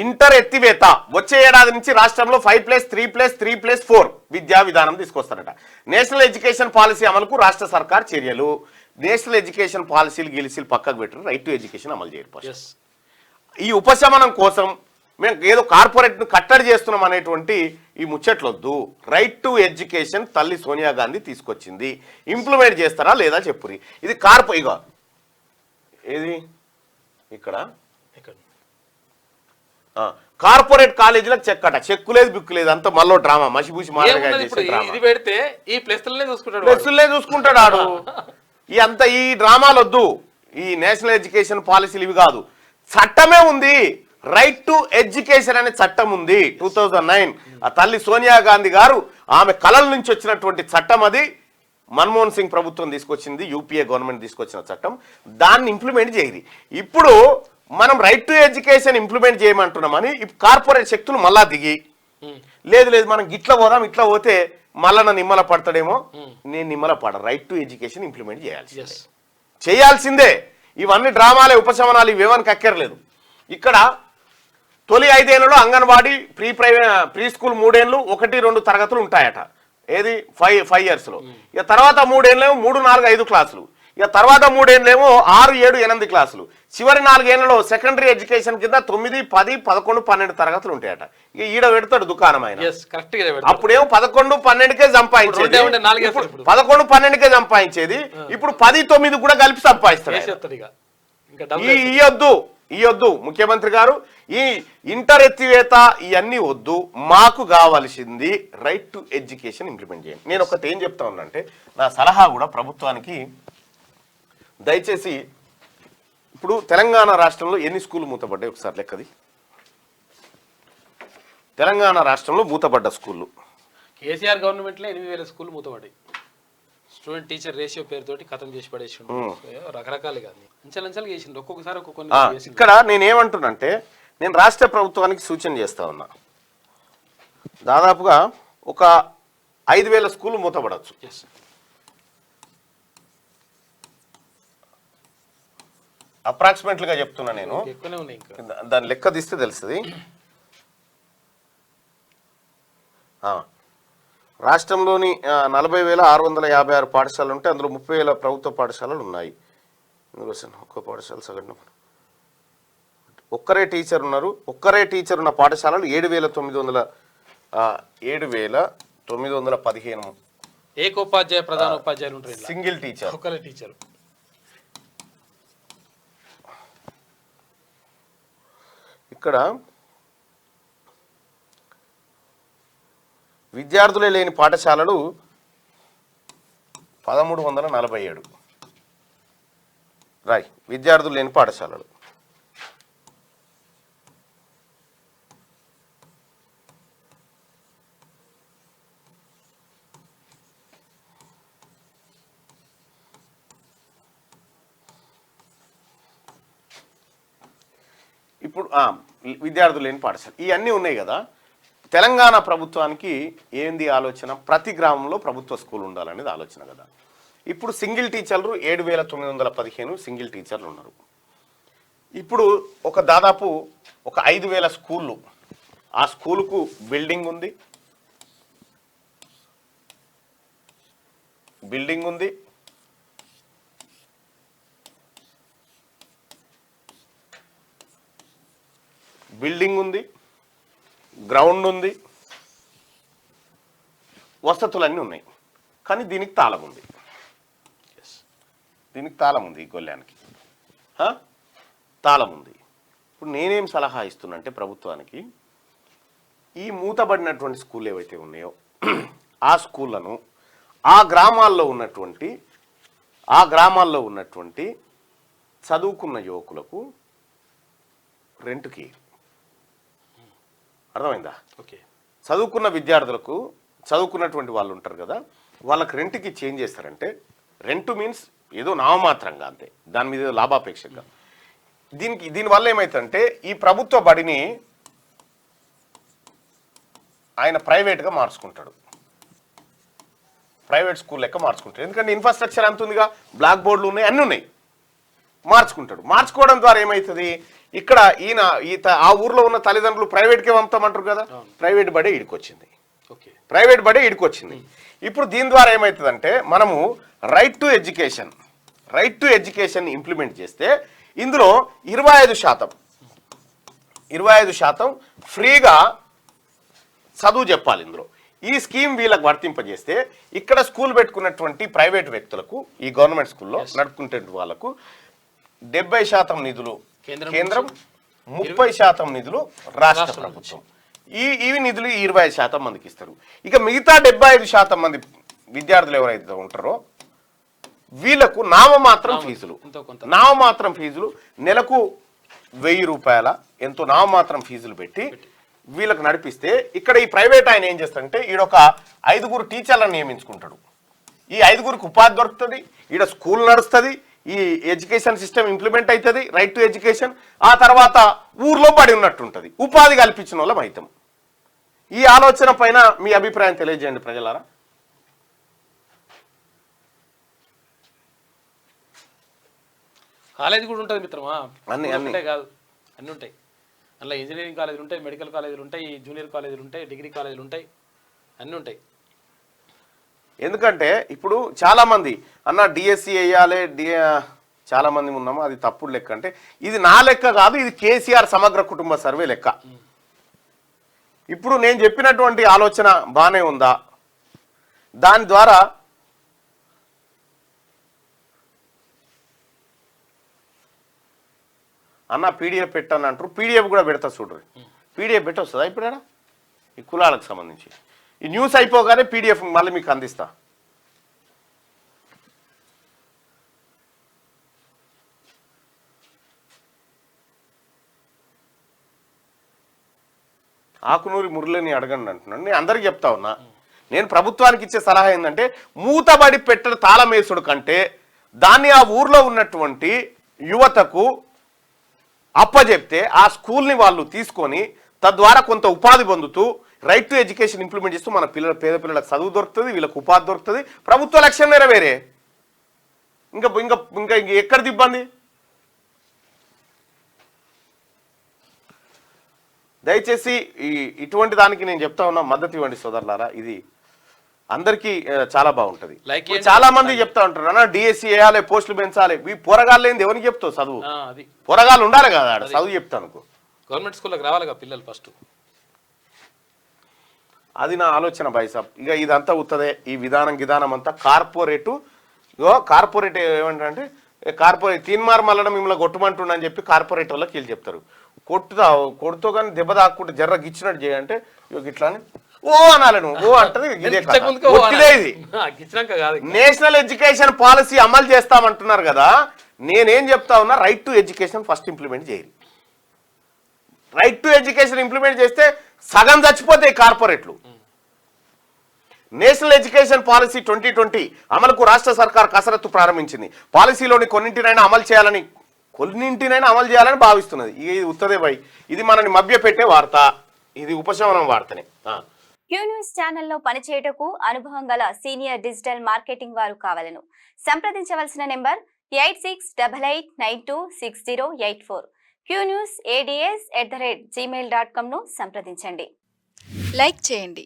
Inter ఎత్తివేత వచ్చే ఏడాది నుంచి రాష్ట్రంలో 5+3+3+4 విద్యా విధానం తీసుకొస్తారట. నేషనల్ ఎడ్యుకేషన్ పాలసీ అమలుకు రాష్ట్ర సర్కార్ చర్యలు. నేషనల్ ఎడ్యుకేషన్ పాలసీలు గెలిసీలు పక్కకు పెట్టారు, రైట్ టు ఎడ్యుకేషన్ అమలు చేయరు. ఈ ఉపశమనం కోసం మేము ఏదో కార్పొరేట్ను కట్టడి చేస్తున్నాం అనేటువంటి ఈ ముచ్చట్లొద్దు. రైట్ టు ఎడ్యుకేషన్ తల్లి సోనియా గాంధీ తీసుకొచ్చింది, ఇంప్లిమెంట్ చేస్తారా లేదా చెప్పురి. ఇది ఇగో ఏది ఇక్కడ కార్పొరేట్ కాలేజీలకు చెక్కట, చెక్కు లేదు బిక్కు లేదు, అంత మళ్ళీ డ్రామా మసిబూసి చూసుకుంటాడు ఆడు. ఈ డ్రామాలు వద్దు, ఈ నేషనల్ ఎడ్యుకేషన్ పాలసీలు ఇవి కాదు. చట్టమే ఉంది, రైట్ టు ఎడ్యుకేషన్ అనే చట్టం ఉంది 2009. ఆ తల్లి సోనియా గాంధీ గారు ఆమె కళల నుంచి వచ్చినటువంటి చట్టం అది. మన్మోహన్ సింగ్ ప్రభుత్వం తీసుకొచ్చింది, యూపీఏ గవర్నమెంట్ తీసుకొచ్చిన చట్టం. దాన్ని ఇంప్లిమెంట్ చేయదు. ఇప్పుడు మనం రైట్ టు ఎడ్యుకేషన్ ఇంప్లిమెంట్ చేయమంటున్నామని కార్పొరేట్ శక్తులు మళ్ళా దిగి లేదు మనం ఇట్లా పోదాం, ఇట్లా పోతే మళ్ళా నన్ను నిమ్మల పడతాడేమో. నేను నిమ్మల పడ, రైట్ టు ఎడ్యుకేషన్ ఇంప్లిమెంట్ చేయాల్సిందే. ఇవన్నీ డ్రామాలే, ఉపశమనాలు, ఇవేమని కక్కెరలేదు. ఇక్కడ తొలి 5 ఏళ్లలో అంగన్వాడీ ప్రీ స్కూల్ 3 ఏళ్ళు 1-2 తరగతులు ఉంటాయట. ఏది 5 yearsలో. ఇక తర్వాత 3 ఏళ్ళేమో 3, 4, 5 క్లాసులు. ఇక తర్వాత 3 ఏళ్ళేమో 6, 7, 8 క్లాసులు. చివరి 4 ఏళ్లలో సెకండరీ ఎడ్యుకేషన్ కింద 9, 10, 11, 12 తరగతులు ఉంటాయట. ఇక ఈడ పెడతాడు దుకాణం ఆయన. అప్పుడేమో 11, 12కే సంపాదించేది, 11, 12కే సంపాదించేది. ఇప్పుడు 10, 9 కూడా కలిపి సంపాదిస్తాడు. ఇవద్దు ముఖ్యమంత్రి గారు, ఈ ఇంటర్ ఎత్తివేత ఇవన్నీ వద్దు. మాకు కావాల్సింది రైట్ టు ఎడ్యుకేషన్ ఇంప్లిమెంట్ చేయండి. నేను ఒకటి ఏం చెప్తా ఉన్నానంటే, నా సలహా కూడా ప్రభుత్వానికి, దయచేసి ఇప్పుడు తెలంగాణ రాష్ట్రంలో ఎన్ని స్కూళ్ళు మూతపడ్డాయి ఒకసారి లెక్కది. తెలంగాణ రాష్ట్రంలో మూతపడ్డ స్కూళ్ళు కేసీఆర్ గవర్నమెంట్లో 8,000 స్కూళ్ళు మూతపడ్డాయి. స్టూడెంట్ టీచర్ రేషియో పేరుతోటి ఖతం చేసి పడేసి రకరకాలుగా అంచెలంచెలుగా చేసిండు, ఒక్కొక్కసారి ఒక్కొక్క. ఇక్కడ నేనేమంటున్నానంటే, నేను రాష్ట్ర ప్రభుత్వానికి సూచన చేస్తా ఉన్నా, దాదాపుగా ఒక 5,000 స్కూళ్ళు మూతపడవచ్చు. అప్రాక్సిమేట్లీగా చెప్తున్నా నేను, దాని లెక్క తీస్తే తెలుస్తుంది. రాష్ట్రంలోని 40,656 పాఠశాలలు ఉంటే అందులో 30,000 ప్రభుత్వ పాఠశాలలు ఉన్నాయి. ఒక్క పాఠశాల సగటున ఒక్కరే టీచర్ ఉన్నారు. ఒక్కరే టీచర్ ఉన్న పాఠశాలలు 7,915 ఏకోపాధ్యాయ ప్రధాన ఉపాధ్యాయులు ఉంటారు, సింగిల్ టీచర్, ఒక్కరే టీచర్. ఇక్కడ విద్యార్థులే లేని పాఠశాలలు 1,347. విద్యార్థులు లేని పాఠశాలలు. ఇప్పుడు విద్యార్థులు లేని పాఠశాల ఇవన్నీ ఉన్నాయి కదా. తెలంగాణ ప్రభుత్వానికి ఏంది ఆలోచన? ప్రతి గ్రామంలో ప్రభుత్వ స్కూల్ ఉండాలనేది ఆలోచన కదా. ఇప్పుడు సింగిల్ టీచర్లు 7,915 సింగిల్ టీచర్లు ఉన్నారు. ఇప్పుడు దాదాపు 5,000 స్కూళ్ళు, ఆ స్కూలుకు బిల్డింగ్ ఉంది, గ్రౌండ్ ఉంది, వసతులన్నీ ఉన్నాయి. కానీ దీనికి తాళం ఉంది, ఈ గొల్లానికి తాళం ఉంది. ఇప్పుడు నేనేం సలహా ఇస్తున్నంటే ప్రభుత్వానికి, ఈ మూతబడినటువంటి స్కూల్ ఏవైతే ఉన్నాయో ఆ స్కూళ్ళను ఆ గ్రామాల్లో ఉన్నటువంటి చదువుకున్న యువకులకు రెంట్కి, అర్థమైందా? ఓకే. చదువుకున్న విద్యార్థులకు, చదువుకున్నటువంటి వాళ్ళు ఉంటారు కదా, వాళ్ళకి రెంట్కి చేంజ్ చేస్తారంటే, రెంట్ మీన్స్ ఏదో నామమాత్రంగా, అంతే, దాని మీద లాభాపేక్షగా. దీనివల్ల ఏమవుతుందంటే, ఈ ప్రభుత్వ బడిని ఆయన ప్రైవేట్గా మార్చుకుంటాడు, ప్రైవేట్ స్కూల్ లెక్క మార్చుకుంటాడు. ఎందుకంటే ఇన్ఫ్రాస్ట్రక్చర్ అంత ఉందిగా, బ్లాక్ బోర్డులు ఉన్నాయి, అన్నీ ఉన్నాయి. మార్చుకోవడం ద్వారా ఏమవుతుంది, ఇక్కడ ఆ ఊర్లో ఉన్న తల్లిదండ్రులు ప్రైవేట్కే పంపుతామంటారు కదా, ప్రైవేట్ బడే ఈడికొచ్చింది. ఇప్పుడు దీని ద్వారా ఏమవుతుందంటే మనము రైట్ టు ఎడ్యుకేషన్ ఇంప్లిమెంట్ చేస్తే ఇందులో 25% ఫ్రీగా చదువు చెప్పాలి. ఇందులో ఈ స్కీమ్ వీళ్ళకి వర్తింపజేస్తే ఇక్కడ స్కూల్ పెట్టుకున్నటువంటి ప్రైవేట్ వ్యక్తులకు, ఈ గవర్నమెంట్ స్కూల్లో నడుపుకుంటే వాళ్ళకు 70% నిధులు కేంద్రం, 30% నిధులు రాష్ట్ర ప్రభుత్వం. ఈ నిధులు 25% మందికి ఇస్తారు. ఇక మిగతా 75% మంది విద్యార్థులు ఎవరైతే ఉంటారో వీళ్ళకు నామమాత్రం ఫీజులు నెలకు 1000 రూపాయల ఎంతో నామమాత్రం ఫీజులు పెట్టి వీళ్ళకు నడిపిస్తే, ఇక్కడ ఈ ప్రైవేట్ ఆయన ఏం చేస్తాడంటే ఈడొక 5 టీచర్లను నియమించుకుంటాడు. ఈ 5 ఉపాధి దొరుకుతుంది, ఈడ స్కూల్ నడుస్తుంది, ఈ ఎడ్యుకేషన్ సిస్టమ్ ఇంప్లిమెంట్ అవుతుంది, రైట్ టు ఎడ్యుకేషన్. ఆ తర్వాత ఊర్లో పడి ఉన్నట్టుంటుంది, ఉపాధి కల్పించిన వాళ్ళం అవుతాం. ఈ ఆలోచన పైన మీ అభిప్రాయం తెలియజేయండి ప్రజలారా. కాలేజీ కూడా ఉంటుంది మిత్రమా, అన్నీ కాదు, అన్నీ ఉంటాయి. అందులో ఇంజనీరింగ్ కాలేజీలు ఉంటాయి, మెడికల్ కాలేజీలు ఉంటాయి, జూనియర్ కాలేజీలు ఉంటాయి, డిగ్రీ కాలేజీలు ఉంటాయి, అన్నీ ఉంటాయి. ఎందుకంటే ఇప్పుడు చాలా మంది అన్న డిఎస్సి వేయాలి, చాలా మంది ఉన్నాము, అది తప్పుడు లెక్క. అంటే ఇది నా లెక్క కాదు, ఇది కేసీఆర్ సమగ్ర కుటుంబ సర్వే లెక్క. ఇప్పుడు నేను చెప్పినటువంటి ఆలోచన బాగానే ఉందా? దాని ద్వారా అన్న పీడిఎఫ్ పెట్టాను అంటారు, పీడిఎఫ్ కూడా పెడతా చూడరు. పీడిఎఫ్ పెట్టొస్తుందా ఇప్పుడు ఈ కులాలకు సంబంధించి? ఈ న్యూస్ అయిపోగానే పీడిఎఫ్ మళ్ళీ మీకు అందిస్తా. ఆకునూరి మురళిని అడగండి అంటున్నాను. నేను అందరికి చెప్తా ఉన్నా, నేను ప్రభుత్వానికి ఇచ్చే సలహా ఏంటంటే మూతబడి పెట్టిన తాళమేసుడు కంటే దాన్ని ఆ ఊర్లో ఉన్నటువంటి యువతకు అప్పచెప్తే ఆ స్కూల్ని వాళ్ళు తీసుకొని తద్వారా కొంత ఉపాధి పొందుతూ రైట్ టు ఎడ్యుకేషన్ ఇంప్లిమెంట్ చేస్తూ మన పేద పిల్లలకు చదువు దొరుకుతుంది, వీళ్ళకి ఉపాధి దొరుకుతుంది, ప్రభుత్వ లక్ష్యం నెరవేరే. ఇంకా ఇంకా ఇంకా ఎక్కడిది ఇబ్బంది? దయచేసి ఇటువంటి దానికి నేను చెప్తా ఉన్నా, మద్దతు ఇవ్వండి సోదరులారా. ఇది అందరికీ చాలా బాగుంటది. చాలా మంది చెప్తా ఉంటారు అన్న డిఎస్సి వేయాలి, పోస్టులు పెంచాలి. ఈ పోరగాళ్ళు ఏంది ఎవరికి చెప్తావు చదువు? పోరగాళ్ళు ఉండాలి కదా చదువు చెప్తాను. గవర్నమెంట్ స్కూల్లోకి రావాలి కదా పిల్లలు ఫస్ట్. అది నా ఆలోచన బైసాబ్. ఇక ఇదంతా ఉత్తదే, ఈ విధానం అంతా కార్పొరేట్ ఏమంటారంటే కార్పొరేట్ తీన్మార్ మల్లడం మిమ్మల్ని కొట్టుమంటుండని చెప్పి కార్పొరేట్ వాళ్ళకి వీళ్ళు చెప్తారు. కొడుతో కానీ దెబ్బ తాకుంటే జర్ర గిచ్చినట్టు చేయంటే ఇట్లా ఓ అనాలి, నువ్వు ఓ అంటది. ఇది నేషనల్ ఎడ్యుకేషన్ పాలసీ అమలు చేస్తామంటున్నారు కదా, నేనేం చెప్తా ఉన్నా, right to education first implement చేయాలి. రైట్ టు ఎడ్యుకేషన్ ఇంప్లిమెంట్ చేస్తే సగం చచ్చిపోతాయి కార్పొరేట్లు. నేషనల్ ఎడ్యుకేషన్ పాలసీ 2020 అమలుకు రాష్ట్ర సర్కార్ కసరత్తు ప్రారంభించింది. పాలసీలోని కొన్నింటినైనా అమలు చేయాలని భావిస్తున్నది. ఇది ఉత్తదే బై, ఇది మనని మభ్యపెట్టే వార్త, ఇది ఉపశమనం వార్తనే. క్యూ న్యూస్ ఛానల్లో పనిచేయటకు అనుభవం గల సీనియర్ డిజిటల్ మార్కెటింగ్ వారు కావాలను సంప్రదించవలసిన నెంబర్ 8688926084. qnewsads@gmail.com ను సంప్రదించండి. లైక్ చేయండి,